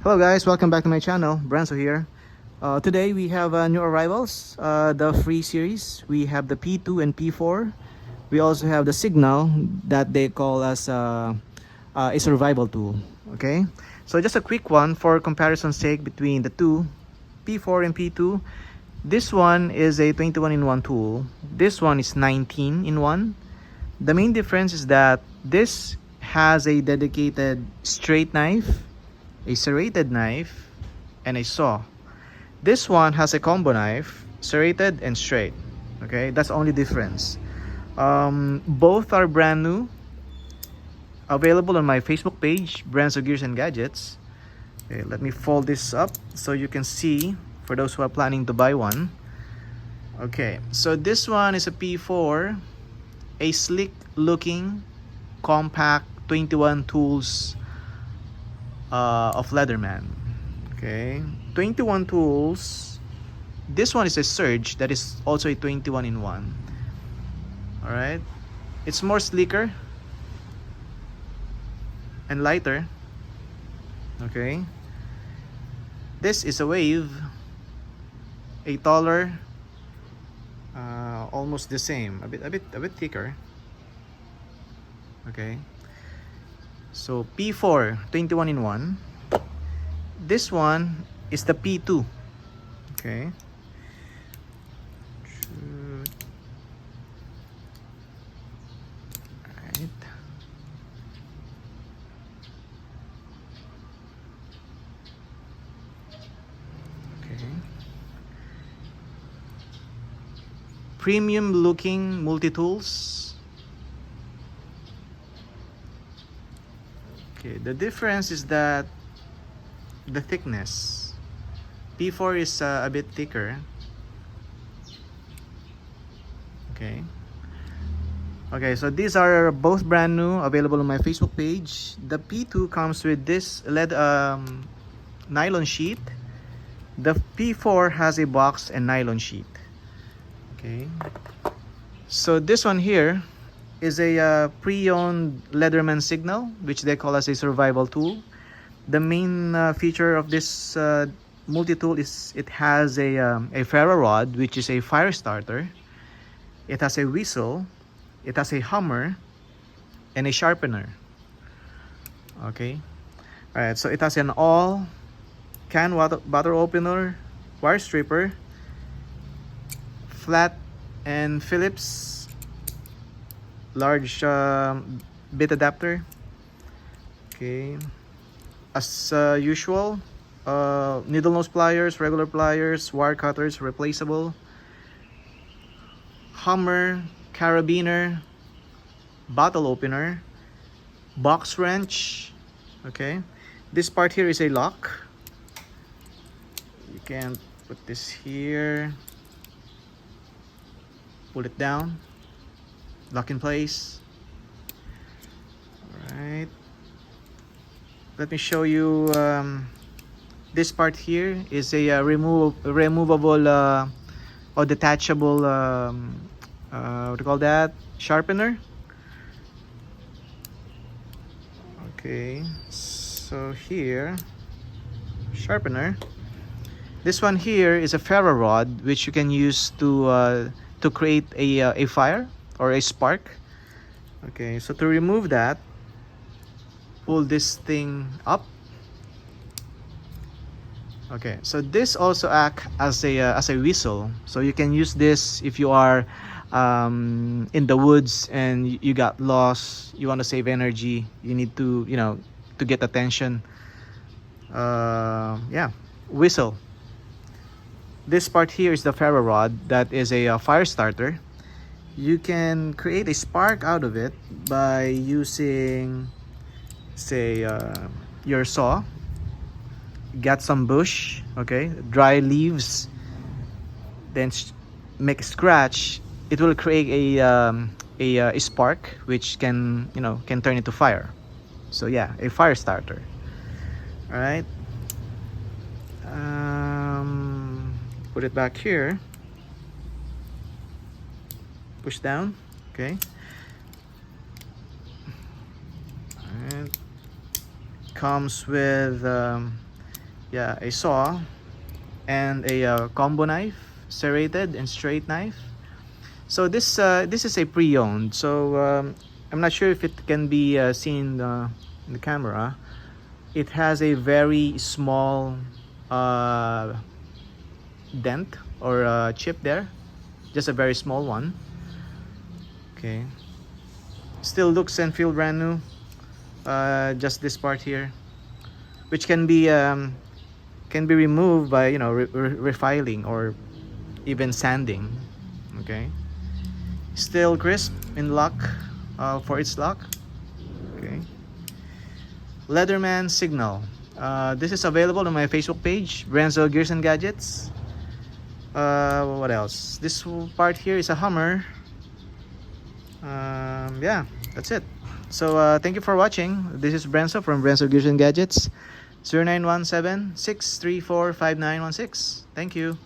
Hello guys, welcome back to my channel. Brenzo here. Today we have new arrivals, the free series. We have the P2 and P4. We also have the Signal that they call as a survival tool. Okay, so just a quick one for comparison's sake between the two, P4 and P2. This one is a 21 in 1 tool. This one is 19 in 1. The main difference is that this has a dedicated straight knife, a serrated knife, and a saw. This one has a combo knife, serrated and straight. Okay, that's the only difference. Both are brand new, available on my Facebook page, Brenzo Gears and Gadgets. Okay, let me fold this up so you can see for those who are planning to buy one. Okay, so this one is a P4, a sleek looking, compact 21 tools of Leatherman. Okay, 21 tools. This one is a Surge that is also a 21 in 1. Alright, it's more sleeker and lighter. Okay, this is a Wave, a taller, almost the same, a bit thicker. Okay, so P4 21 in 1. This one is the P2. Okay, right. Okay, premium looking multi-tools. Okay, the difference is that the thickness. P4 is a bit thicker. Okay. Okay, so these are both brand new, available on my Facebook page. The P2 comes with this nylon sheet. The P4 has a box and nylon sheet. Okay. So this one here is a pre-owned Leatherman Signal, which they call as a survival tool. The main feature of this multi-tool is it has a ferro rod, which is a Firestarter. It has a whistle, it has a hammer, and a sharpener. Okay, all right. So it has an all can bottle opener, wire stripper, flat and Phillips large bit adapter. Okay, as usual, needle nose pliers, regular pliers, wire cutters, replaceable, hammer, carabiner, bottle opener, box wrench. Okay, this part here is a lock. You can put this here, pull it down, lock in place. All right, let me show you. This part here is a removable or detachable what do you call that, sharpener. Okay, so here, sharpener. This one here is a ferro rod, which you can use to create a fire or a spark. Okay, so to remove that, pull this thing up. Okay, so this also acts as a whistle, so you can use this if you are in the woods and you got lost, you want to save energy, you need to, to get attention. Yeah, whistle. This part here is the ferro rod that is a fire starter. You can create a spark out of it by using, say, your saw. Get some bush, okay, dry leaves, then make a scratch. It will create a spark which can turn into fire. So yeah, a fire starter. All right, put it back here, push down. Okay, and comes with yeah, a saw and a combo knife, serrated and straight knife. So this is a pre-owned, so I'm not sure if it can be seen in the camera. It has a very small dent or chip there, just a very small one. Okay, still looks and feel brand new. Just this part here, which can be removed by, you know, refiling or even sanding. Okay, still crisp in lock for its lock. Okay, Leatherman Signal. This is available on my Facebook page, Brenzo Gears and Gadgets. What else? This part here is a Hummer. Yeah, that's it. So thank you for watching. This is Brenzo from Brenzo Gears and Gadgets. 0917-634-5916. Thank you.